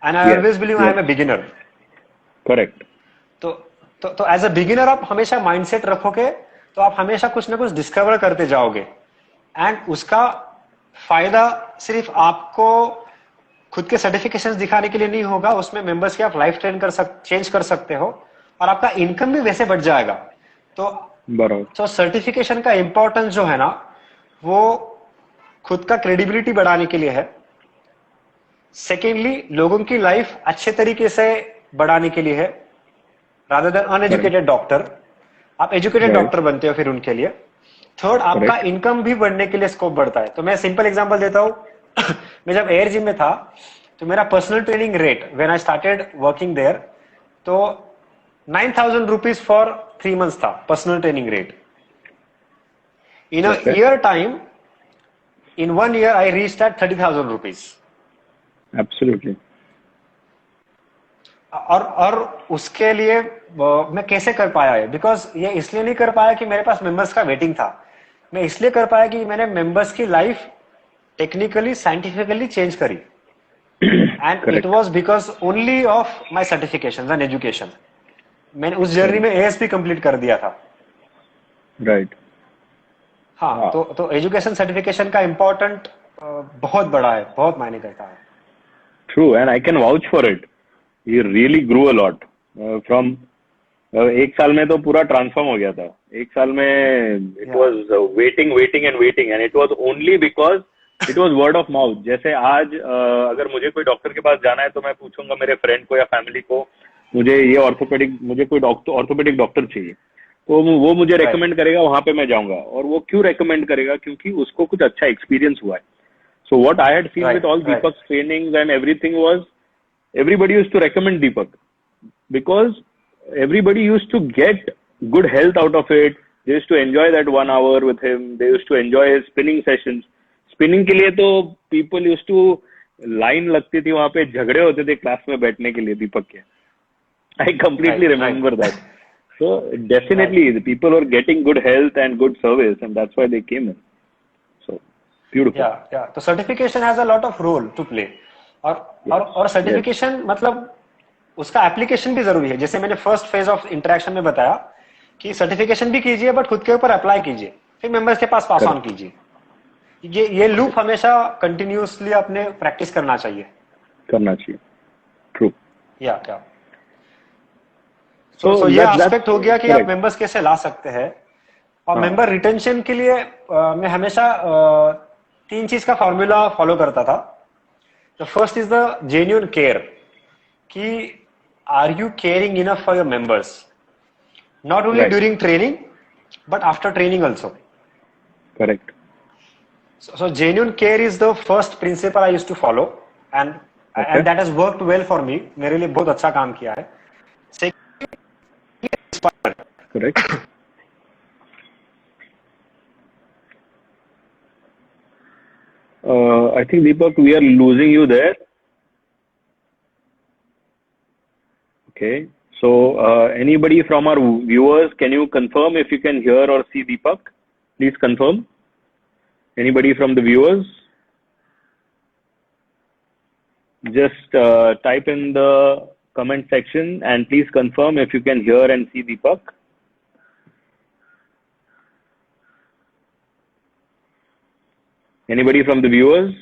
and I Yes. Always believe I Yes. Am a beginner. Correct. तो एज अ बिगिनर आप हमेशा माइंडसेट रखोगे तो आप हमेशा कुछ ना कुछ डिस्कवर करते जाओगे एंड उसका फायदा सिर्फ आपको खुद के सर्टिफिकेशंस दिखाने के लिए नहीं होगा, उसमें मेंबर्स की आप लाइफ चेंज कर सकते हो और आपका इनकम भी वैसे बढ़ जाएगा। बराबर. तो सर्टिफिकेशन का इंपॉर्टेंस जो है ना, वो खुद का क्रेडिबिलिटी बढ़ाने के लिए है। सेकेंडली, लोगों की लाइफ अच्छे तरीके से बढ़ाने के लिए है, रादर देन अनएजुकेटेड डॉक्टर। आप एजुकेटेड Right. डॉक्टर बनते हो फिर उनके लिए। थर्ड, आपका Correct. इनकम भी बढ़ने के लिए स्कोप बढ़ता है। तो मैं सिंपल एग्जांपल देता हूं। मैं जब एयर जिम में था तो मेरा personal training rate when I started working there, तो 9,000 रुपीज फॉर 3 months था personal training rate. In a Okay. Year time, in 1 year I reached at 30,000 rupees. Absolutely. और उसके लिए मैं कैसे कर पाया है, बिकॉज ये इसलिए नहीं कर पाया कि मेरे पास मेंबर्स का वेटिंग था, मैं इसलिए कर पाया कि मैंने मेंबर्स की लाइफ टेक्निकली साइंटिफिकली चेंज करी and it Correct. Was because only of my certifications and education. मैंने उस जर्नी Correct. में एएसपी कंप्लीट कर दिया था। Right. हाँ, Wow. तो एजुकेशन सर्टिफिकेशन का इम्पोर्टेंट बहुत बड़ा है, बहुत मायने करता है। True, and I can vouch for it. He really grew a lot. From एक साल में तो पूरा ट्रांसफॉर्म हो गया था। एक साल में it Yeah. Was waiting and it was only because it was word of mouth. जैसे आज अगर मुझे कोई डॉक्टर के पास जाना है तो मैं पूछूंगा मेरे फ्रेंड को या फैमिली को, मुझे कोई ऑर्थोपेडिक डॉक्टर चाहिए, तो वो मुझे Right. रेकमेंड करेगा, वहां पे मैं जाऊंगा। और वो क्यों रेकमेंड करेगा? क्योंकि उसको कुछ अच्छा एक्सपीरियंस हुआ है। So what I had seen Right. With all Right. Deepak trainings and everything was everybody used to recommend Deepak because everybody used to get good health out of it. They used to enjoy that 1 hour with him. They used to enjoy his spinning sessions. Spinning के लिए तो people used to line लगती थी वहां पे, झगड़े होते थे क्लास में बैठने के लिए दीपक के। I completely Right. remember Right. that. So definitely the people were getting good health and good service, and that's why they came in. So beautiful. या तो certification has a lot of role to play. और Yes. Certification मतलब उसका application भी जरूरी है। जैसे मैंने फर्स्ट फेज ऑफ इंटरेक्शन में बताया कि सर्टिफिकेशन भी कीजिए बट खुद के ऊपर अप्लाई कीजिए, फिर मेंबर्स के पास पास ऑन Correct. कीजिए। ये लूप हमेशा कंटिन्यूअसली अपने प्रैक्टिस करना चाहिए। करना चाहिए। True. या So सो ये that's एस्पेक्ट हो गया कि आप correct. मेंबर्स कैसे ला सकते हैं। और हाँ. मेंबर रिटेंशन के लिए मैं हमेशा 3 चीज का फॉर्मूला फॉलो करता था। The first is the genuine care, कि are you caring enough for your members, not only Right. During training but after training also. Correct. So genuine care is the first principle I used to follow and Okay. that has worked well for me. मेरे लिए बहुत अच्छा काम किया है। Second, Correct. I think Deepak, we are losing you there. Okay. So, anybody from our viewers, can you confirm if you can hear or see Deepak? Please confirm. Anybody from the viewers? Just type in the comment section and please confirm if you can hear and see Deepak. Anybody from the viewers?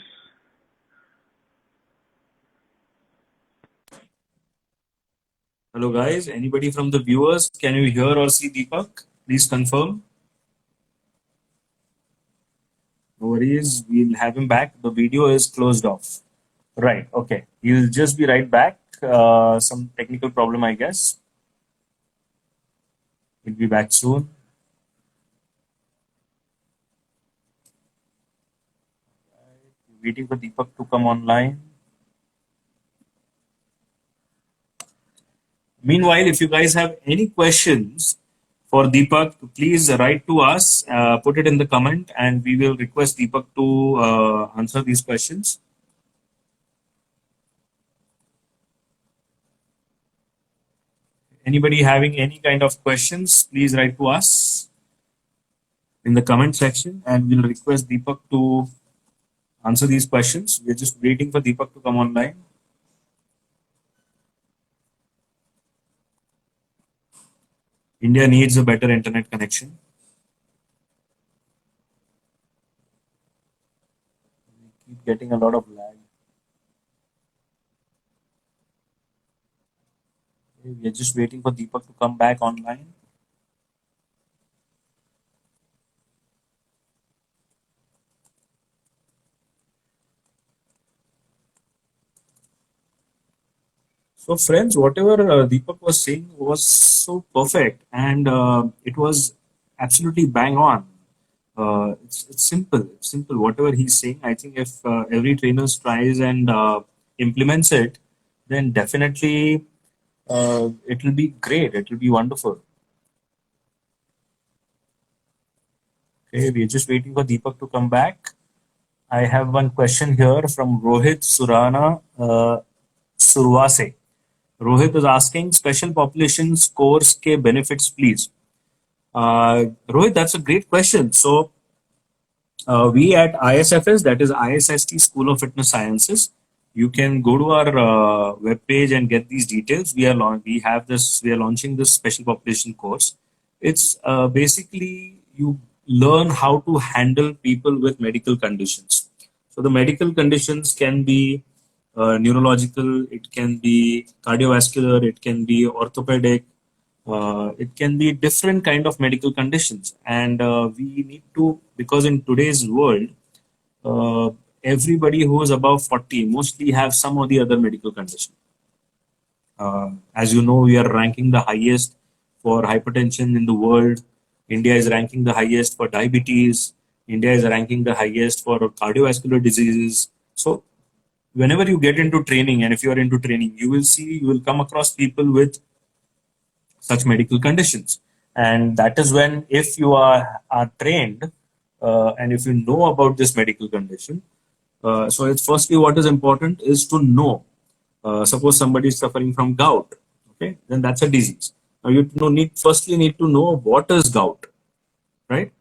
Hello guys, anybody from the viewers, can you hear or see Deepak? Please confirm. No worries, we'll have him back. The video is closed off. Right, okay. He'll just be right back. Some technical problem, I guess. He'll be back soon. Waiting for Deepak to come online. Meanwhile, if you guys have any questions for Deepak, please write to us, put it in the comment, and we will request Deepak to answer these questions. Anybody having any kind of questions, please write to us in the comment section, and we'll request Deepak to answer these questions. We're just waiting for Deepak to come online. India needs a better internet connection. We keep getting a lot of lag. We're just waiting for Deepak to come back online. So friends, whatever Deepak was saying was so perfect, and it was absolutely bang on. It's simple. It's simple. Whatever he's saying, I think if every trainer tries and implements it, then definitely it will be great. It will be wonderful. Okay, we're just waiting for Deepak to come back. I have one question here from Rohit Surana Survase. Rohit is asking special populations course ke benefits, please. Rohit, that's a great question. So we at ISFS, that is ISST School of Fitness Sciences, you can go to our webpage and get these details. We are launching this special population course. It's basically you learn how to handle people with medical conditions. So the medical conditions can be neurological, it can be cardiovascular, it can be orthopedic, it can be different kind of medical conditions, and we need to, because in today's world, everybody who is above 40 mostly have some or the other medical condition. As you know, we are ranking the highest for hypertension in the world. India is ranking the highest for diabetes. India is ranking the highest for cardiovascular diseases. So whenever you get into training, and if you are into training, you will come across people with such medical conditions. And that is when, if you are trained and if you know about this medical condition, so it's firstly what is important is to know. Suppose somebody is suffering from gout, okay, then that's a disease. Now you firstly need to know what is gout, right?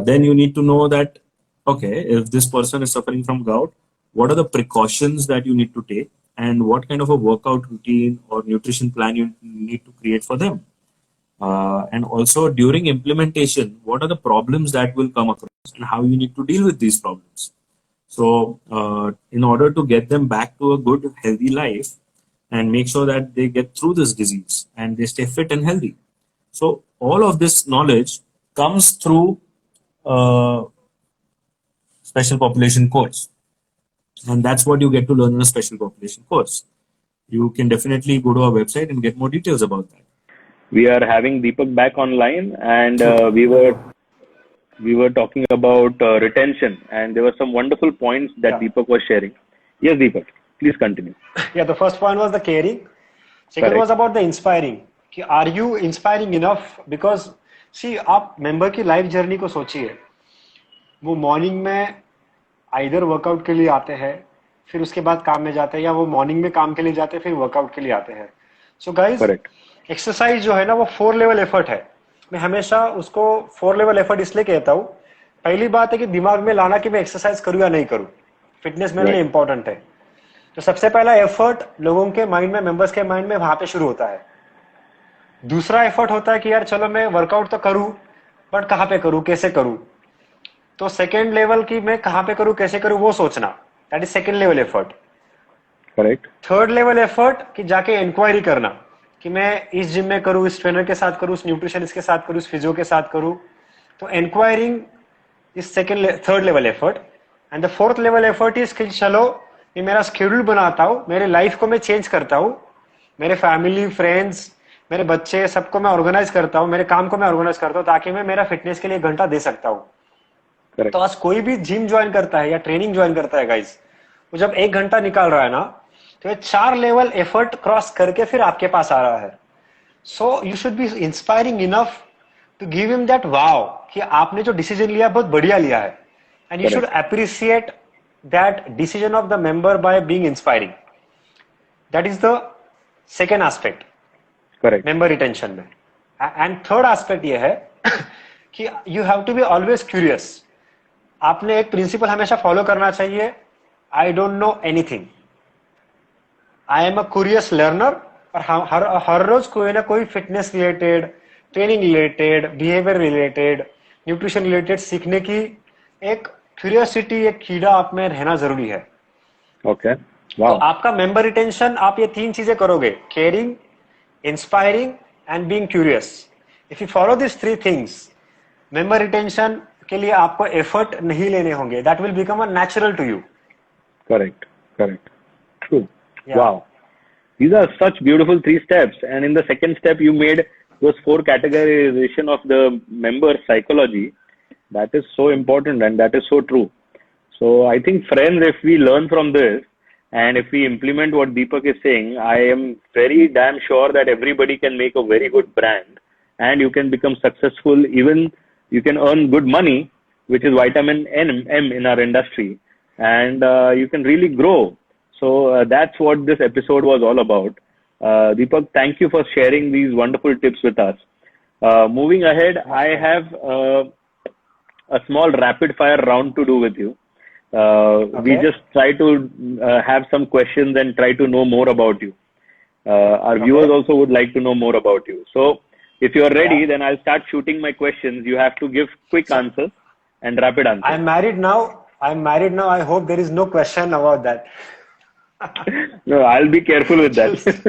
Then you need to know that, okay, if this person is suffering from gout, what are the precautions that you need to take, and what kind of a workout routine or nutrition plan you need to create for them. And also during implementation, what are the problems that will come across and how you need to deal with these problems. So in order to get them back to a good, healthy life and make sure that they get through this disease and they stay fit and healthy. So all of this knowledge comes through special population course. And that's what you get to learn in a special population course. You can definitely go to our website and get more details about that. We are having Deepak back online, and we were talking about retention, and there were some wonderful points that Deepak was sharing. Yes, Deepak, please continue. Yeah, the first point was the caring. Second Correct. was about the inspiring. कि are you inspiring enough? Because see, आप member की life journey को सोचिए. वो morning में either workout के लिए आते हैं, फिर उसके बाद काम में जाते हैं, या वो morning में काम के लिए जाते हैं, फिर workout के लिए आते हैं. So guys, Correct. एक्सरसाइज जो है ना वो 4 लेवल एफर्ट है. मैं हमेशा उसको 4 लेवल एफर्ट इसलिए कहता हूँ. पहली बात है कि दिमाग में लाना कि मैं एक्सरसाइज करूँ या नहीं करूँ. फिटनेस मेरे लिए Right. इंपॉर्टेंट है. तो सबसे पहला एफर्ट लोगों के माइंड में, मेंबर्स के माइंड में वहां पे शुरू होता है. दूसरा एफर्ट होता है कि यार चलो मैं वर्कआउट तो करूँ, बट कहाँ पे करूँ, कैसे करूँ. तो सेकेंड लेवल की मैं कहाँ पे करूँ, कैसे करूँ, वो सोचना. That is second level effort. Correct. Third level effort कि जाके इंक्वायरी करना कि मैं इस जिम में करूँ, इस ट्रेनर के साथ करूँ, इस न्यूट्रिशनिस्ट के साथ करूँ, इस फिजियो के साथ करूँ. तो enquiring is third level effort. And the fourth level effort is कि चलो मैं मेरा शेड्यूल बनाता हूँ, मेरे लाइफ को मैं चेंज करता हूँ, मेरे फैमिली, फ्रेंड्स, मेरे बच्चे, सबको मैं ऑर्गेनाइज करता हूँ, मेरे काम को मैं ऑर्गेनाइज करता हूँ, ताकि मैं मेरा फिटनेस के लिए 1 घंटा दे सकता हूँ. Correct. तो आज कोई भी जिम ज्वाइन करता है या ट्रेनिंग ज्वाइन करता है गाइस, वो जब 1 घंटा निकाल रहा है ना, तो ये 4 लेवल एफर्ट क्रॉस करके फिर आपके पास आ रहा है. So you should be inspiring enough to give him that wow कि आपने जो डिसीजन लिया बहुत बढ़िया लिया है. And you should Correct. Appreciate that decision of the member by being inspiring. That is the second aspect Correct. Member retention में. And third aspect ये है कि you have to be always curious. आपने एक प्रिंसिपल हमेशा follow करना चाहिए. I don't know anything, I am a curious learner. और हर रोज कोई ना कोई fitness related, training related, behaviour related, nutrition related सीखने की एक क्यूरियोसिटी, एक कीड़ा आप में रहना जरूरी है. Okay. तो Wow. आपका मेंबर रिटेंशन, आप ये 3 चीजें करोगे, caring, inspiring and being curious. If you follow this 3 things, member retention के लिए आपको एफर्ट नहीं लेने होंगे. That will become a natural to you. Correct. Correct. True. Yeah. Wow. These are such beautiful 3 steps. And in the second step, you made those 4 categorization of the member psychology. That is so important and that is so true. So I think, friends, if we learn from this and if we implement what Deepak is saying, I am very damn sure that everybody can make a very good brand and you can become successful. Even you can earn good money, which is vitamin M in our industry, and you can really grow. So that's what this episode was all about. Deepak, thank you for sharing these wonderful tips with us. Moving ahead, I have a small rapid fire round to do with you. We Okay. just try to have some questions and try to know more about you. Our viewers Okay. also would like to know more about you. So, if you are ready, Yeah. then I'll start shooting my questions. You have to give quick So answers and rapid answers. I'm married now. I'm married now. I hope there is no question about that. No, I'll be careful with that. Just-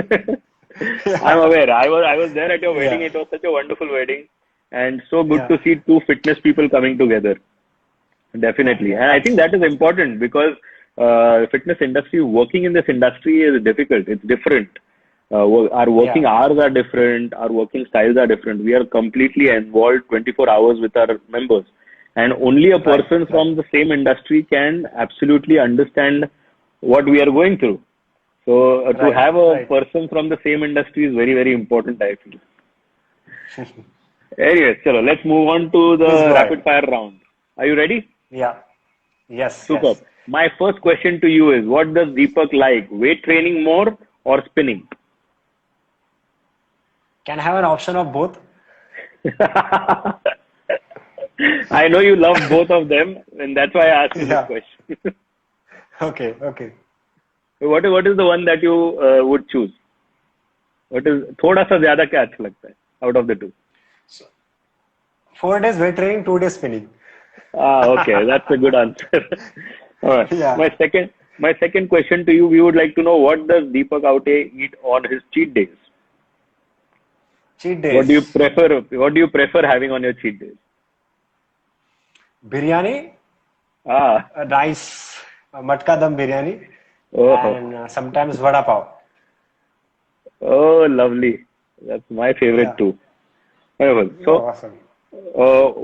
I'm yeah. aware. I was there at your wedding. Yeah. It was such a wonderful wedding, and so good Yeah. to see 2 fitness people coming together. Definitely, and I think that is important because fitness industry, working in this industry is difficult. It's different. Our working Yeah. hours are different. Our working styles are different. We are completely involved 24 hours with our members, and only a Right. person Right. from the same industry can absolutely understand what we are going through. So to Right. have a Right. person from the same industry is very, very important, I feel. Anyways, chalo, let's move on to the Please go rapid ahead. fire round. Are you ready? Yeah. Yes. Superb. Yes. My first question to you is, what does Deepak like? Weight training more or spinning? Can I have an option of both? I know you love both of them, and that's why I asked you this Yeah. question. Okay. Okay. What is the one that you would choose? What is थोड़ा सा ज्यादा क्या अच्छा लगता है out of the two? 4 days weight training, 2 days spinning. Okay, that's a good answer. All right. Yeah. My second question to you, we would like to know, what does Deepak Aute eat on his cheat days? Cheat What do you days. prefer? What do you prefer having on your cheat days? Biryani, rice, matka dum biryani, Oh, and sometimes vada pav. oh, lovely. That's my favorite Yeah. too. Wonderful. Oh, So, awesome.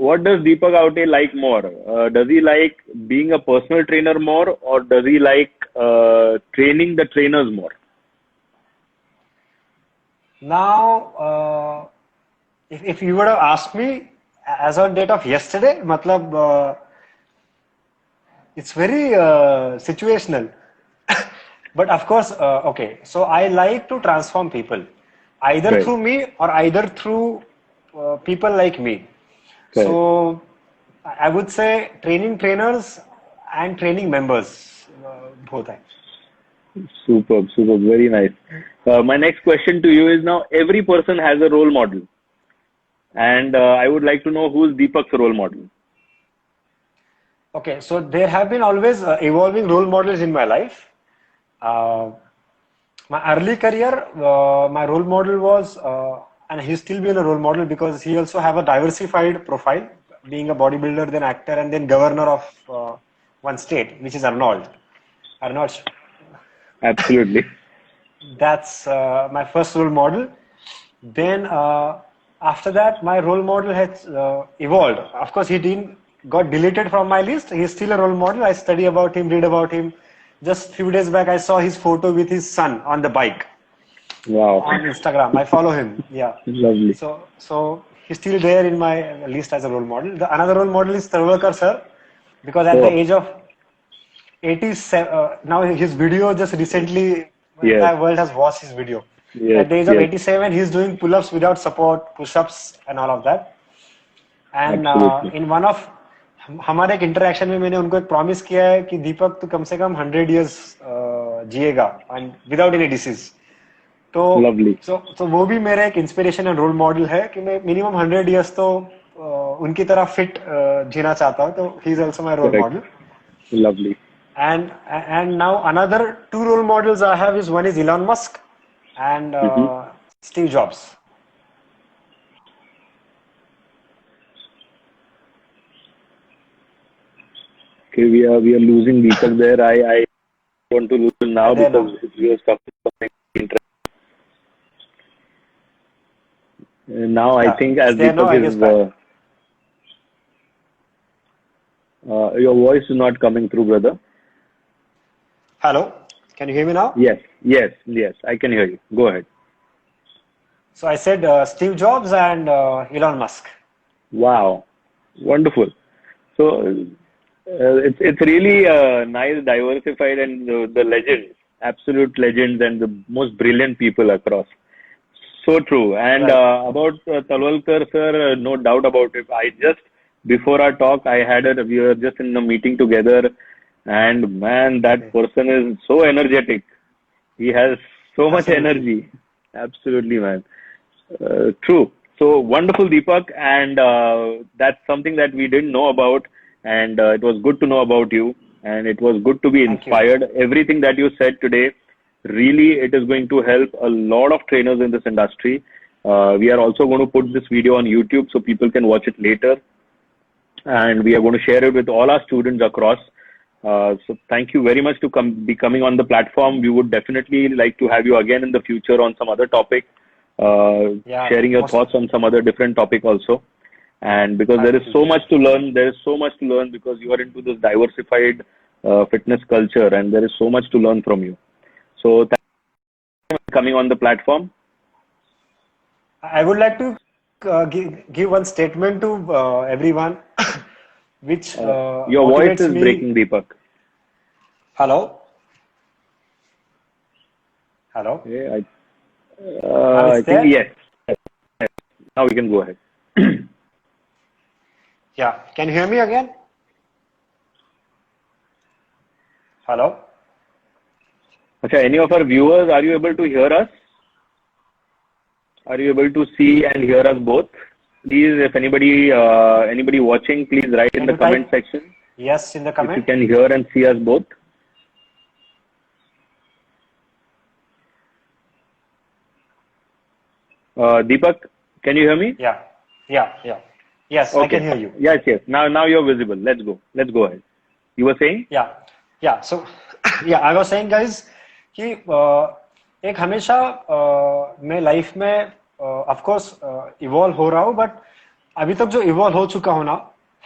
what does Deepak Aute like more? Does he like being a personal trainer more, or does he like training the trainers more? Now, if you would have asked me as on date of yesterday, matlab, it's very situational. But of course, okay. So I like to transform people. either Right. through me or either through people like me. Correct. So I would say training trainers and training members both hai. Superb, superb, very nice. My next question to you is now every person has a role model, and I would like to know who's Deepak's role model. Okay, so there have been always evolving role models in my life. Uh, my early career, my role model was, and he's still been a role model because he also have a diversified profile, being a bodybuilder, then actor, and then governor of one state, which is Arnold. Arnold, Absolutely. that's my first role model. Then after that, my role model has evolved. Of course, he didn't got deleted from my list. He's still a role model. I study about him, read about him. Just few days back, I saw his photo with his son on the bike Wow. on Instagram. I follow him. Yeah. Lovely. So he's still there in my list as a role model. Another role model is Tarwalkar sir, because at the Oh, age of 87, now his video just recently, the yes, entire world has watched his video. yes, At the age of yes. 87, he's doing pull-ups without support, push-ups and all of that. And Absolutely. in one of हमारे एक interaction में मैंने उनको एक promise किया है कि दीपक तू कम से कम 100 years जिएगा एंड विदाउट एनी डिसीज. तो Lovely. तो वो भी मेरा एक इंस्पिरेशन एंड रोल मॉडल है कि मैं मिनिमम 100 years तो उनकी तरह फिट जीना चाहता हूँ. तो he is also my role Correct. Model. Lovely. And now another two role models I have is one is Elon Musk and Mm-hmm. Steve Jobs. Okay, we are losing Deepak there. I want to lose him now There now. because we are something interesting. Now I Yeah, think as it's there now, I Deepak guess is, back. your voice is not coming through, brother. Hello, can you hear me now? Yes, yes, yes. I can hear you. Go ahead. So I said Steve Jobs and Elon Musk. Wow, wonderful. So it's really nice, diversified, and the legends, absolute legends, and the most brilliant people across. So true. And Right. about Talwalkar sir, no doubt about it. I just before our talk, we were just in a meeting together, and man, that Okay. person is so energetic. He has so much Absolutely. energy. Absolutely, man. True. So wonderful, Deepak, and that's something that we didn't know about, and it was good to know about you, and it was good to be Thank you. inspired. Everything that you said today, really, it is going to help a lot of trainers in this industry. We are also going to put this video on YouTube so people can watch it later, and we are going to share it with all our students across. So thank you very much to be coming on the platform. We would definitely like to have you again in the future on some other topic, Yeah, sharing your most thoughts on some other different topic also. And because there is happy so to. much to learn, there is so much to learn because you are into this diversified fitness culture, and there is so much to learn from you. So thank you for coming on the platform. I would like to give one statement to everyone, which Your voice motivates is me. breaking, Deepak. Hello, hello. Yeah, Now I it's think there. yes. Now we can go ahead. Yeah, can you hear me again? Hello. Okay, any of our viewers, are you able to hear us? Are you able to see and hear us both? Please, if anybody watching, please write in Can the you comment type section yes in the if you comment? can hear and see us both. Deepak, can you hear me? Yeah, yeah. Yes, I can Okay. hear you. Yes, yes. Now you're visible. Let's go. Let's go ahead. You were saying? Yeah. So yeah, I was saying guys कि एक हमेशा मैं life में of course evolve हो रहा हूँ, but अभी तक जो इवॉल्व हो चुका हूँ ना,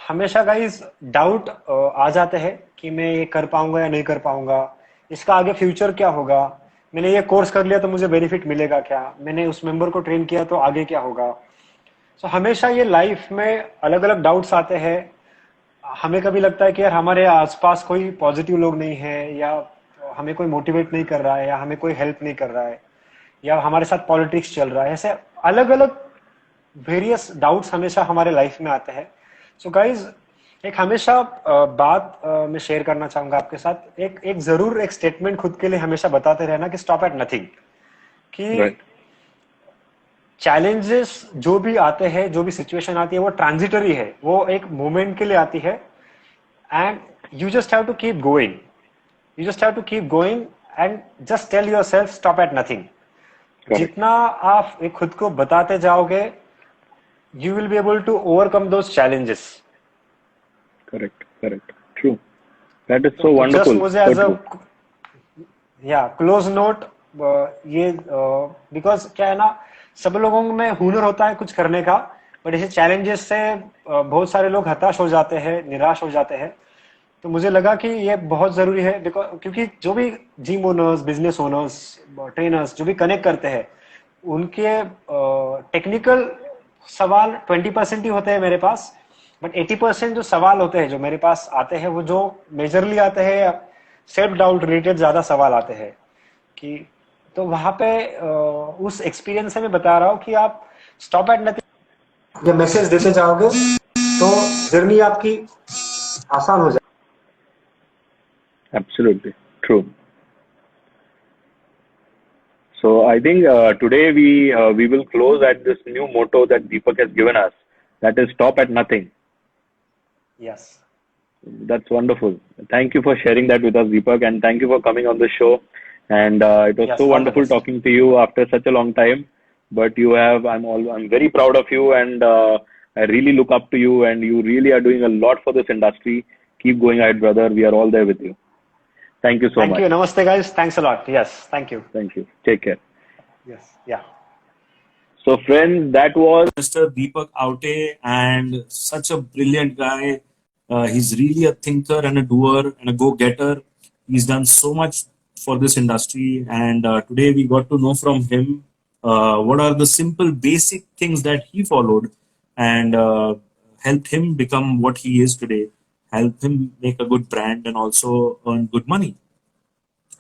हमेशा गाइस डाउट आ जाते हैं कि मैं ये कर पाऊंगा या नहीं कर पाऊंगा, इसका आगे फ्यूचर क्या होगा, मैंने ये कोर्स कर लिया तो मुझे बेनिफिट मिलेगा क्या, मैंने उस मेंबर को ट्रेन किया तो आगे क्या होगा. सो हमेशा ये लाइफ में अलग अलग डाउट्स आते हैं. हमें कभी लगता है कि यार हमारे आसपास कोई पॉजिटिव लोग नहीं है, या हमें कोई मोटिवेट नहीं कर रहा है, या हमें कोई हेल्प नहीं कर रहा है, या हमारे साथ पॉलिटिक्स चल रहा है, ऐसे अलग अलग वेरियस डाउट्स हमेशा हमारे लाइफ में आते हैं. सो गाइज, एक हमेशा बात मैं शेयर करना चाहूंगा आपके साथ. एक जरूर एक स्टेटमेंट खुद के लिए हमेशा बताते रहना कि स्टॉप एट नथिंग. कि Right. चैलेंजेस जो भी आते हैं, जो भी सिचुएशन आती है, वो ट्रांजिटरी है, वो एक मोमेंट के लिए आती है. And you just have to keep going. You just have to keep going and just tell yourself stop at nothing. Correct. जितना आप एक खुद को बताते जाओगे, you will be able to overcome those challenges. Correct. Correct. True. That is so Just wonderful. मुझे So as a true. close note, ये because क्या है ना, सब लोगों में हुनर होता है कुछ करने का, बट ऐसे चैलेंजेस से बहुत सारे लोग हताश हो जाते हैं, निराश हो जाते हैं. तो मुझे लगा कि ये बहुत जरूरी है, क्योंकि जो भी gym owners, business owners, trainers जो भी कनेक्ट करते हैं, उनके टेक्निकल सवाल 20% ही होते हैं मेरे पास, बट 80% जो सवाल होते हैं जो मेरे पास आते हैं, वो जो मेजरली आते हैं सेल्फ डाउट रिलेटेड ज्यादा सवाल आते हैं. कि तो वहां पे उस एक्सपीरियंस से मैं बता रहा हूँ कि आप स्टॉप एट नथिंग जब मैसेज देते जाओगे तो जर्नी आपकी आसान हो जाए. Absolutely. True. So I think today we will close at this new motto that Deepak has given us. That is stop at nothing. Yes. That's wonderful. Thank you for sharing that with us, Deepak, and thank you for coming on the show. And it was Yes, so all the wonderful best. talking to you after such a long time. But I'm very proud of you, and I really look up to you, and you really are doing a lot for this industry. Keep going ahead, brother. We are all there with you. Thank you so Thank much. you. Namaste, guys. Thanks a lot. Yes. Thank you. Thank you. Take care. Yes. Yeah. So, friends, that was Mr. Deepak Aute, and such a brilliant guy. He's really a thinker and a doer and a go-getter. He's done so much for this industry, and today we got to know from him what are the simple, basic things that he followed and helped him become what he is today, helped him make a good brand and also earn good money.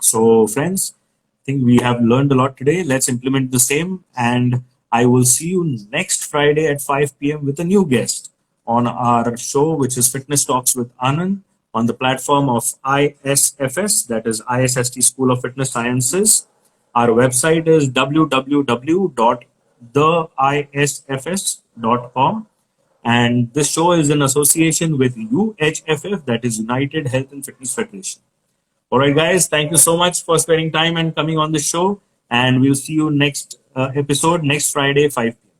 So, friends, I think we have learned a lot today. Let's implement the same. And I will see you next Friday at 5 p.m. with a new guest on our show, which is Fitness Talks with Anand on the platform of ISFS, that is ISST School of Fitness Sciences. Our website is www.theisfs.com. And this show is in association with UHFF, that is United Health and Fitness Federation. All right, guys, thank you so much for spending time and coming on the show. And we'll see you next episode next Friday, 5 p.m.